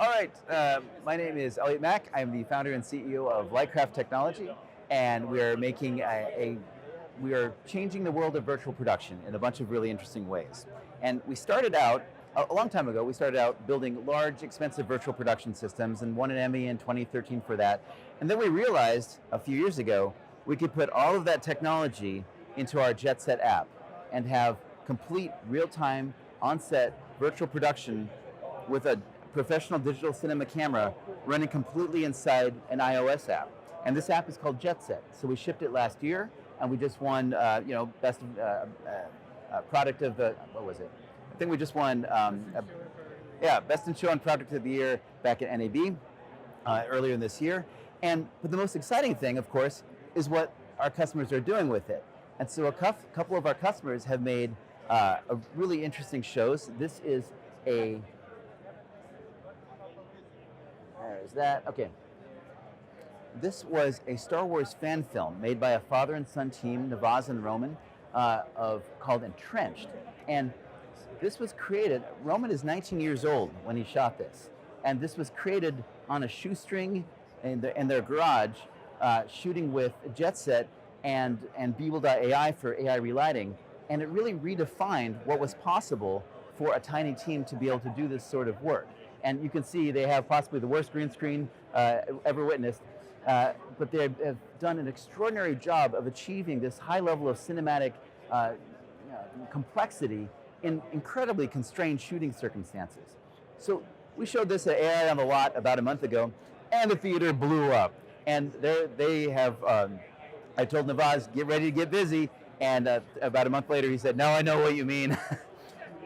All right, my name is Eliot Mack. I'm the founder and CEO of Lightcraft Technology, and we are making we are changing the world of virtual production in a bunch of really interesting ways. And we started out, a long time ago, we started out building large, expensive virtual production systems and won an Emmy in 2013 for that. And then we realized a few years ago, we could put all of that technology into our Jetset app and have complete real-time, on-set virtual production with a professional digital cinema camera running completely inside an iOS app. And this app is called Jetset. So we shipped it last year, and we just won, best product of the, what was it? I think we just won, best in show and product of the year back at NAB earlier this year. But the most exciting thing, of course, is what our customers are doing with it. And so a couple of our customers have made really interesting shows. This is a, there is that, okay. This was a Star Wars fan film made by a father and son team, Navaz and Roman, called Entrenched. And this was created, Roman is 19 years old when he shot this. And this was created on a shoestring in their garage, shooting with Jetset and Beeble.ai for AI relighting. And it really redefined what was possible for a tiny team to be able to do this sort of work. And you can see they have possibly the worst green screen ever witnessed, but they have done an extraordinary job of achieving this high level of cinematic complexity in incredibly constrained shooting circumstances. So we showed this at AI on the Lot about a month ago, and the theater blew up. And they have, I told Navaz, get ready to get busy, and about a month later he said, now I know what you mean.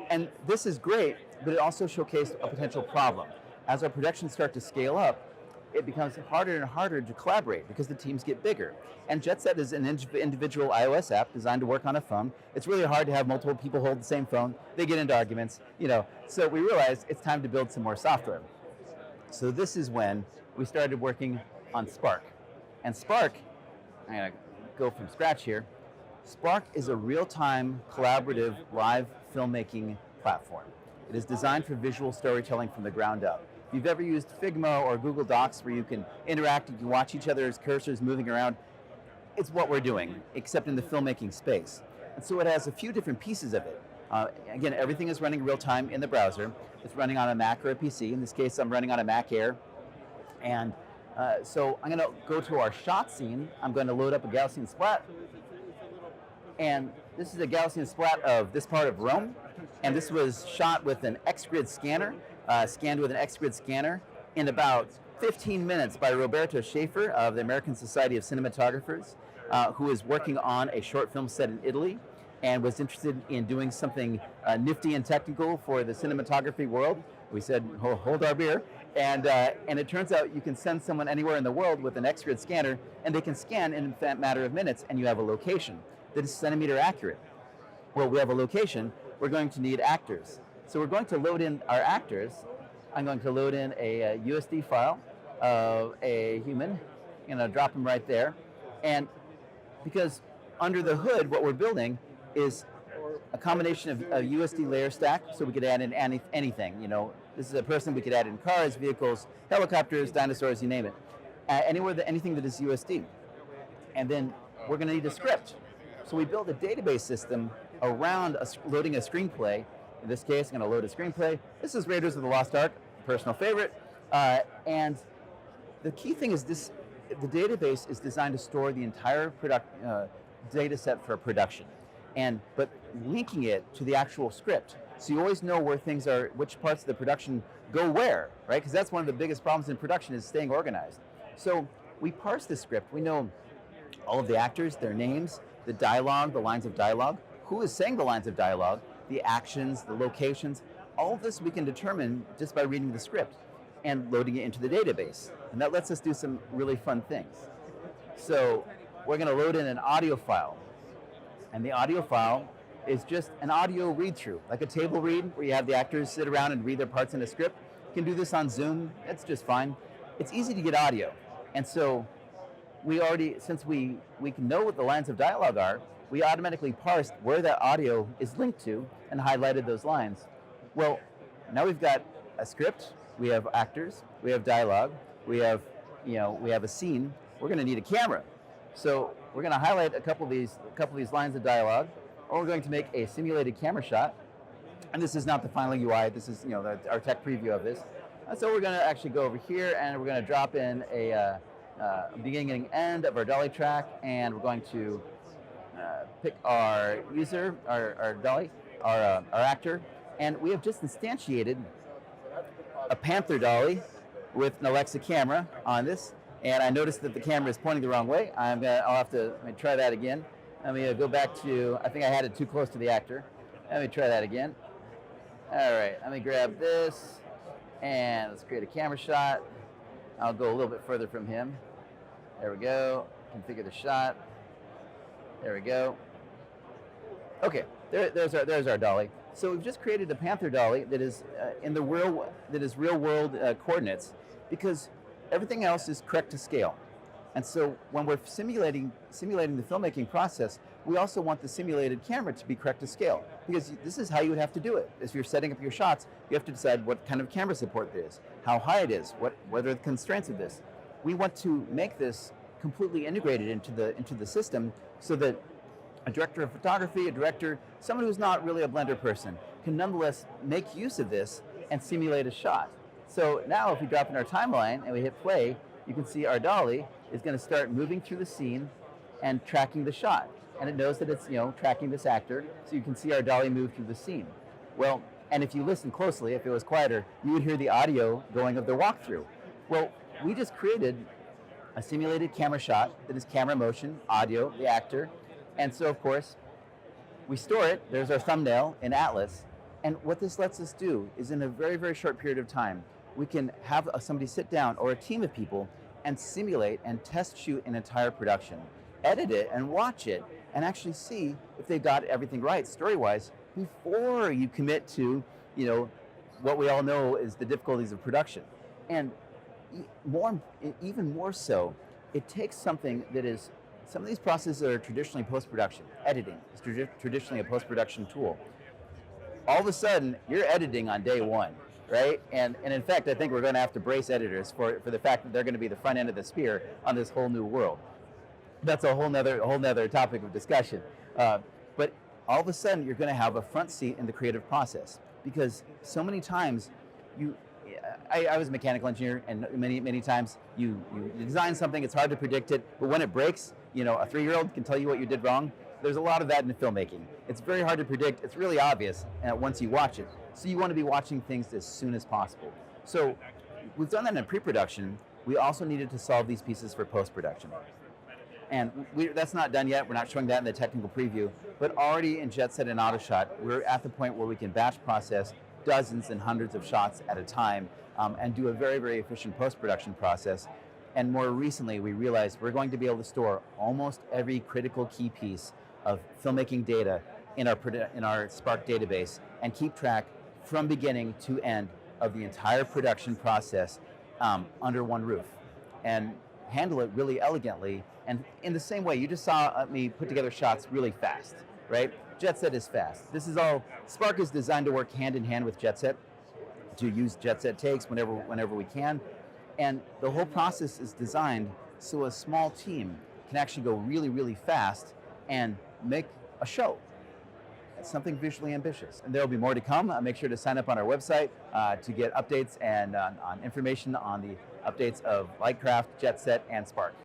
And this is great, but it also showcased a potential problem. As our productions start to scale up, it becomes harder and harder to collaborate because the teams get bigger. And Jetset is an individual iOS app designed to work on a phone. It's really hard to have multiple people hold the same phone. They get into arguments, So we realized it's time to build some more software. So this is when we started working on Spark. And Spark, I'm gonna go from scratch here. Spark is a real-time, collaborative, live filmmaking platform. It is designed for visual storytelling from the ground up. If you've ever used Figma or Google Docs where you can interact, you can watch each other's cursors moving around, it's what we're doing, except in the filmmaking space. And so it has a few different pieces of it. Again, everything is running real time in the browser. It's running on a Mac or a PC. In this case, I'm running on a Mac Air. And so I'm going to go to our shot scene. I'm going to load up a Gaussian splat. And this is a Gaussian splat of this part of Rome. And this was shot with an X-Grid scanner, scanned with an X-Grid scanner in about 15 minutes by Roberto Schaefer of the American Society of Cinematographers, who is working on a short film set in Italy and was interested in doing something nifty and technical for the cinematography world. We said, hold our beer. And it turns out you can send someone anywhere in the world with an X-Grid scanner, and they can scan in a matter of minutes, and you have a location that is centimeter accurate. Well, we have a location. We're going to need actors. So we're going to load in our actors. I'm going to load in a USD file of a human, drop him right there. And because under the hood, what we're building is a combination of a USD layer stack, so we could add in anything. This is a person we could add in cars, vehicles, helicopters, dinosaurs, you name it. Anything that is USD. And then we're going to need a script. So we built a database system around loading a screenplay. In this case, I'm going to load a screenplay. This is Raiders of the Lost Ark, personal favorite. And the key thing is the database is designed to store the entire data set for production, but linking it to the actual script. So you always know where things are, which parts of the production go where, right? Because that's one of the biggest problems in production is staying organized. So we parse the script. We know all of the actors, their names, the dialogue, the lines of dialogue, who is saying the lines of dialogue, the actions, the locations. All of this we can determine just by reading the script and loading it into the database. And that lets us do some really fun things. So we're going to load in an audio file. And the audio file is just an audio read-through, like a table read where you have the actors sit around and read their parts in a script. You can do this on Zoom. It's just fine. It's easy to get audio. And so since we can know what the lines of dialogue are, we automatically parsed where that audio is linked to and highlighted those lines. Well, now we've got a script, we have actors, we have dialogue, we have, we have a scene. We're going to need a camera. So we're going to highlight a couple of these lines of dialogue, or we're going to make a simulated camera shot. And this is not the final UI. This is, our tech preview of this. So we're going to actually go over here, and we're going to drop in a beginning and end of our dolly track, and we're going to pick our user, our dolly, our actor, and we have just instantiated a Panther dolly with an Alexa camera on this. And I noticed that the camera is pointing the wrong way. I'll have to try that again. Let me go back to, I think I had it too close to the actor. Let me try that again. All right, let me grab this, and let's create a camera shot. I'll go a little bit further from him. There we go. Configure the shot. There we go. Okay, there's our dolly. So we've just created a Panther dolly that is real world coordinates, because everything else is correct to scale. And so when we're simulating the filmmaking process, we also want the simulated camera to be correct to scale, because this is how you would have to do it. If you're setting up your shots, you have to decide what kind of camera support there is, how high it is, what are the constraints of this. We want to make this completely integrated into the system, so that a director of photography, someone who's not really a Blender person, can nonetheless make use of this and simulate a shot. So now if we drop in our timeline and we hit play, you can see our dolly is going to start moving through the scene and tracking the shot. And it knows that it's tracking this actor, so you can see our dolly move through the scene. Well, and if you listen closely, if it was quieter, you would hear the audio going of the walkthrough. Well, we just created a simulated camera shot that is camera motion, audio, the actor, and so of course, we store it, there's our thumbnail in Atlas, and what this lets us do is in a very, very short period of time, we can have somebody sit down, or a team of people, and simulate and test shoot an entire production, edit it and watch it, and actually see if they got everything right story-wise before you commit to, what we all know is the difficulties of production. And even more so, it takes something that is, some of these processes are traditionally post-production. Editing is traditionally a post-production tool. All of a sudden, you're editing on day one, right? And in fact, I think we're going to have to brace editors for the fact that they're going to be the front end of the spear on this whole new world. That's a whole nother topic of discussion. But all of a sudden, you're going to have a front seat in the creative process, because so many times I was a mechanical engineer, and many times you design something, it's hard to predict it, but when it breaks, a 3-year-old can tell you what you did wrong. There's a lot of that in filmmaking. It's very hard to predict. It's really obvious once you watch it. So you want to be watching things as soon as possible. So we've done that in pre-production. We also needed to solve these pieces for post-production. And that's not done yet. We're not showing that in the technical preview. But already in Jetset and AutoShot, we're at the point where we can batch process dozens and hundreds of shots at a time, and do a very, very efficient post-production process. And more recently, we realized we're going to be able to store almost every critical key piece of filmmaking data in our Spark database, and keep track from beginning to end of the entire production process under one roof, and handle it really elegantly. And in the same way, you just saw me put together shots really fast, right? Jetset is fast. This is all, Spark is designed to work hand in hand with Jetset, to use Jetset takes whenever we can. And the whole process is designed so a small team can actually go really, really fast and make a show. It's something visually ambitious. And there will be more to come. Make sure to sign up on our website to get updates and on information on the updates of Lightcraft, Jetset, and Spark.